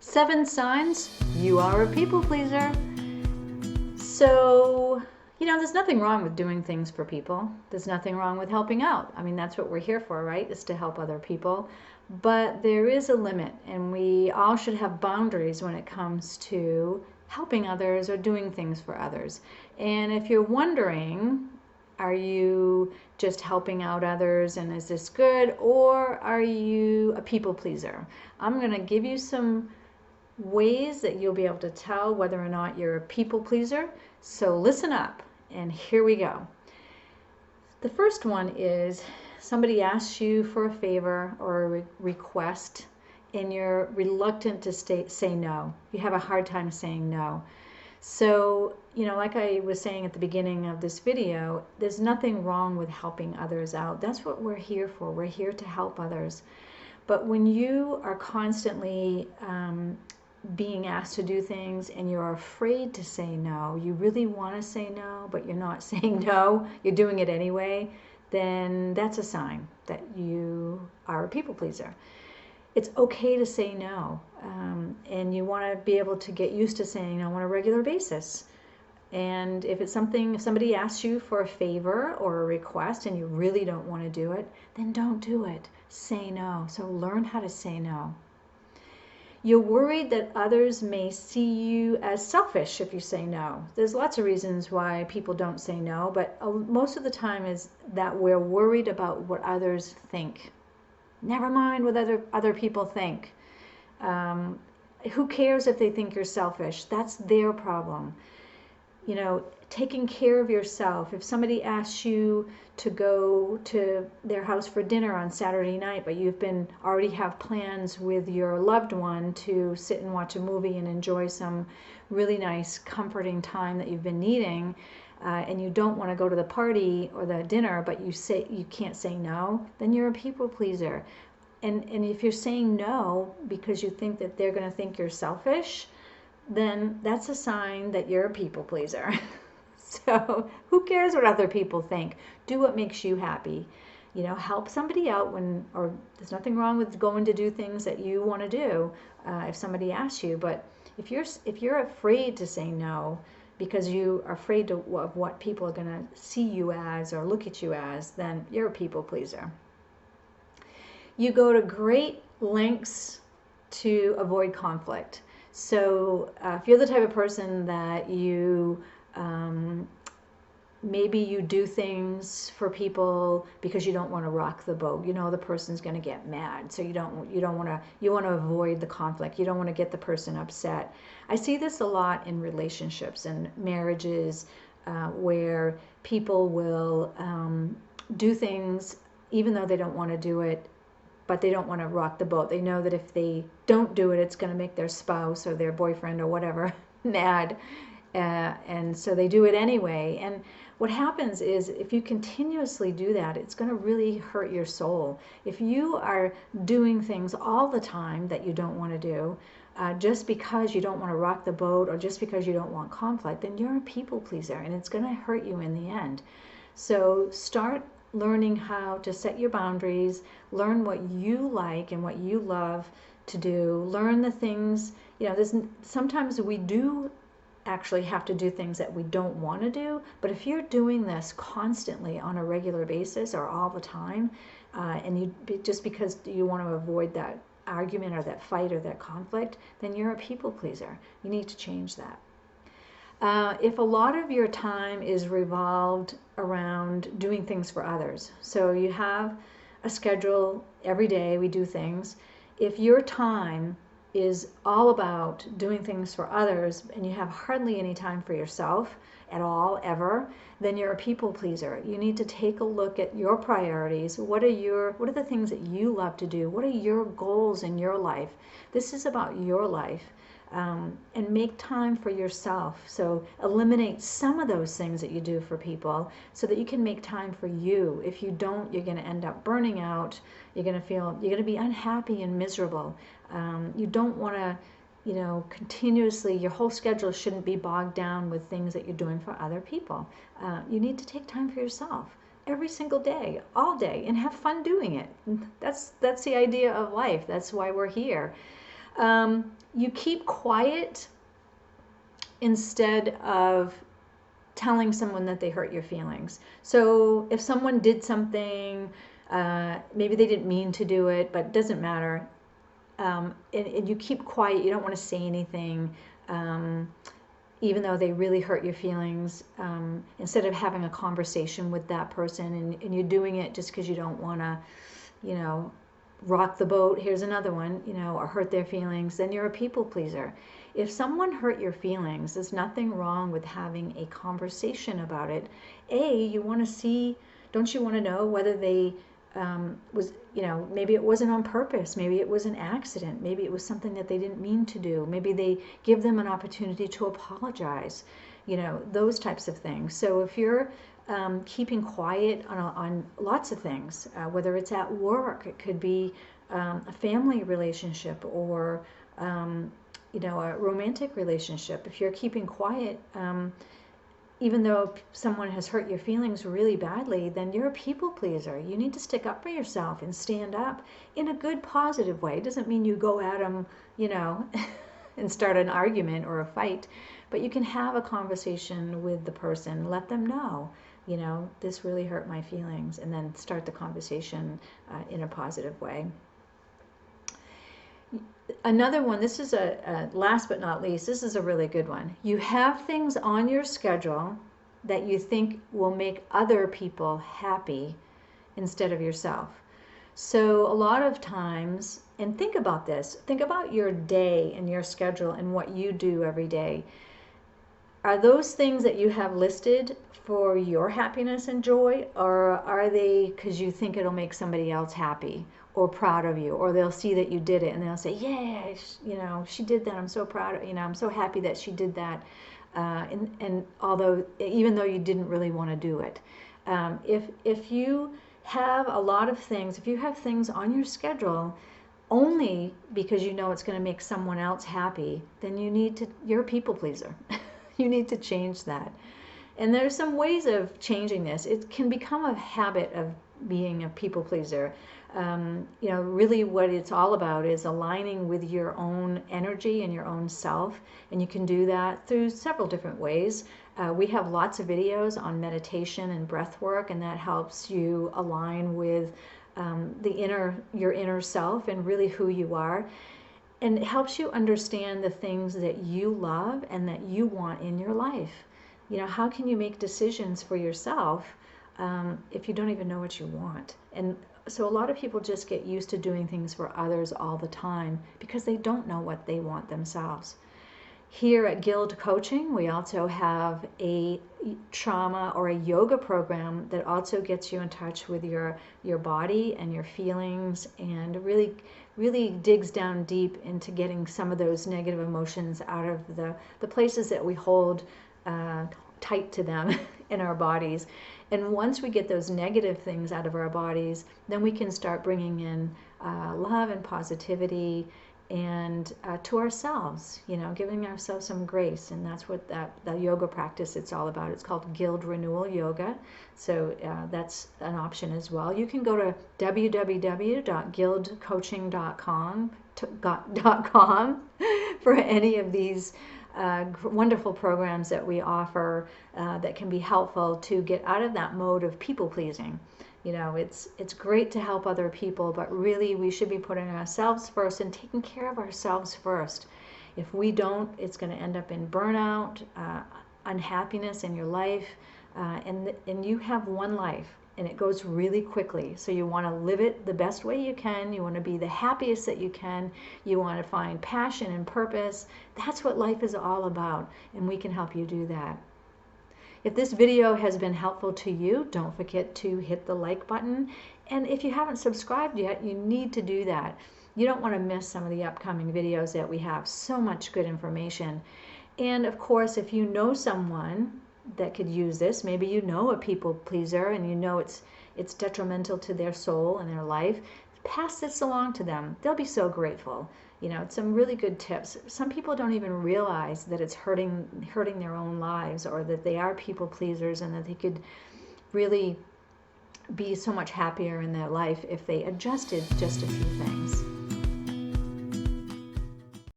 7 signs you are a people pleaser. So, there's nothing wrong with doing things for people. There's nothing wrong with helping out. I mean, that's what we're here for, right? Is to help other people. But there is a limit, and we all should have boundaries when it comes to helping others or doing things for others. And if you're wondering, are you just helping out others and is this good, or are you a people pleaser? I'm going to give you some ways that you'll be able to tell whether or not you're a people pleaser. So listen up, and here we go. The first one is somebody asks you for a favor or a request, and you're reluctant to say no. You have a hard time saying no. So, like I was saying at the beginning of this video, there's nothing wrong with helping others out. That's what we're here for. We're here to help others. But when you are constantly being asked to do things and you're afraid to say no, you really want to say no, but you're not saying no, you're doing it anyway, then that's a sign that you are a people pleaser. It's okay to say no, and you want to be able to get used to saying no on a regular basis. And if somebody asks you for a favor or a request and you really don't want to do it, then don't do it. Say no. So learn how to say no. You're worried that others may see you as selfish if you say no. There's lots of reasons why people don't say no, but most of the time is that we're worried about what others think. Never mind what other people think. Who cares if they think you're selfish? That's their problem. Taking care of yourself. If somebody asks you to go to their house for dinner on Saturday night, but you've already have plans with your loved one to sit and watch a movie and enjoy some really nice, comforting time that you've been needing, and you don't want to go to the party or the dinner, but you can't say no, then you're a people pleaser. And if you're saying no because you think that they're going to think you're selfish, then that's a sign that you're a people pleaser. So who cares what other people think? Do what makes you happy. Help somebody out or there's nothing wrong with going to do things that you want to do if somebody asks you. But if you're afraid to say no because you are afraid of what people are going to see you as or look at you as, then you're a people pleaser. You go to great lengths to avoid conflict. So if you're the type of person that maybe you do things for people because you don't want to rock the boat. The person's going to get mad, so you want to avoid the conflict. You don't want to get the person upset. I see this a lot in relationships and marriages where people will do things even though they don't want to do it, but they don't want to rock the boat. They know that if they don't do it, it's going to make their spouse or their boyfriend or whatever mad. And so they do it anyway. And what happens is if you continuously do that, it's going to really hurt your soul. If you are doing things all the time that you don't want to do, just because you don't want to rock the boat or just because you don't want conflict, then you're a people pleaser and it's going to hurt you in the end. So start learning how to set your boundaries, learn what you like and what you love to do, learn the things, sometimes we do actually have to do things that we don't want to do, but if you're doing this constantly on a regular basis or all the time, and just because you want to avoid that argument or that fight or that conflict, then you're a people pleaser. You need to change that. If a lot of your time is revolved around doing things for others, so you have a schedule every day, we do things. If your time is all about doing things for others and you have hardly any time for yourself at all, ever, then you're a people pleaser. You need to take a look at your priorities. What are the things that you love to do? What are your goals in your life? This is about your life. And make time for yourself. So eliminate some of those things that you do for people so that you can make time for you. If you don't, you're going to end up burning out. You're going to be unhappy and miserable. You don't want to, continuously, your whole schedule shouldn't be bogged down with things that you're doing for other people. You need to take time for yourself every single day, all day, and have fun doing it. That's the idea of life. That's why we're here. You keep quiet instead of telling someone that they hurt your feelings. So if someone did something, maybe they didn't mean to do it, but it doesn't matter. And you keep quiet. You don't want to say anything, even though they really hurt your feelings. Instead of having a conversation with that person, and you're doing it just because you don't want to, rock the boat. Here's another one, or hurt their feelings. Then you're a people pleaser. If someone hurt your feelings, there's nothing wrong with having a conversation about it. You want to see, don't you want to know whether they maybe it wasn't on purpose, maybe it was an accident, maybe it was something that they didn't mean to do, maybe they give them an opportunity to apologize, those types of things. So if you're keeping quiet on lots of things, whether it's at work, it could be a family relationship, or a romantic relationship. If you're keeping quiet, even though someone has hurt your feelings really badly, then you're a people pleaser. You need to stick up for yourself and stand up in a good, positive way. It doesn't mean you go at them, and start an argument or a fight, but you can have a conversation with the person, let them know, this really hurt my feelings, and then start the conversation in a positive way. Another one, this is a last but not least, this is a really good one. You have things on your schedule that you think will make other people happy instead of yourself. So a lot of times, and think about this, think about your day and your schedule and what you do every day. Are those things that you have listed for your happiness and joy, or are they because you think it'll make somebody else happy or proud of you, or they'll see that you did it and they'll say, yeah, she did that, I'm so proud of, I'm so happy that she did that, and although, even though you didn't really want to do it. If you have a lot of things, if you have things on your schedule only because you know it's going to make someone else happy, then you're a people pleaser. You need to change that. And there's some ways of changing this. It can become a habit of being a people pleaser. Really what it's all about is aligning with your own energy and your own self. And you can do that through several different ways. We have lots of videos on meditation and breath work, and that helps you align with your inner self and really who you are. And it helps you understand the things that you love and that you want in your life. How can you make decisions for yourself if you don't even know what you want? And so a lot of people just get used to doing things for others all the time because they don't know what they want themselves. Here at GILD Coaching, we also have a trauma or a yoga program that also gets you in touch with your body and your feelings, and really digs down deep into getting some of those negative emotions out of the places that we hold tight to them in our bodies. And once we get those negative things out of our bodies, then we can start bringing in love and positivity, and to ourselves, giving ourselves some grace. And that's what the yoga practice, it's all about. It's called GILD Renewal Yoga. So that's an option as well. You can go to www.guildcoaching.com for any of these wonderful programs that we offer that can be helpful to get out of that mode of people pleasing. It's great to help other people, but really we should be putting ourselves first and taking care of ourselves first. If we don't, it's going to end up in burnout, unhappiness in your life, and you have one life, and it goes really quickly. So you want to live it the best way you can. You want to be the happiest that you can. You want to find passion and purpose. That's what life is all about, and we can help you do that. If this video has been helpful to you, don't forget to hit the like button. And if you haven't subscribed yet, you need to do that. You don't want to miss some of the upcoming videos that we have. So much good information. And of course, if you know someone that could use this, maybe you know a people pleaser and you know it's detrimental to their soul and their life, pass this along to them. They'll be so grateful. It's some really good tips. Some people don't even realize that it's hurting their own lives, or that they are people pleasers, and that they could really be so much happier in their life if they adjusted just a few things.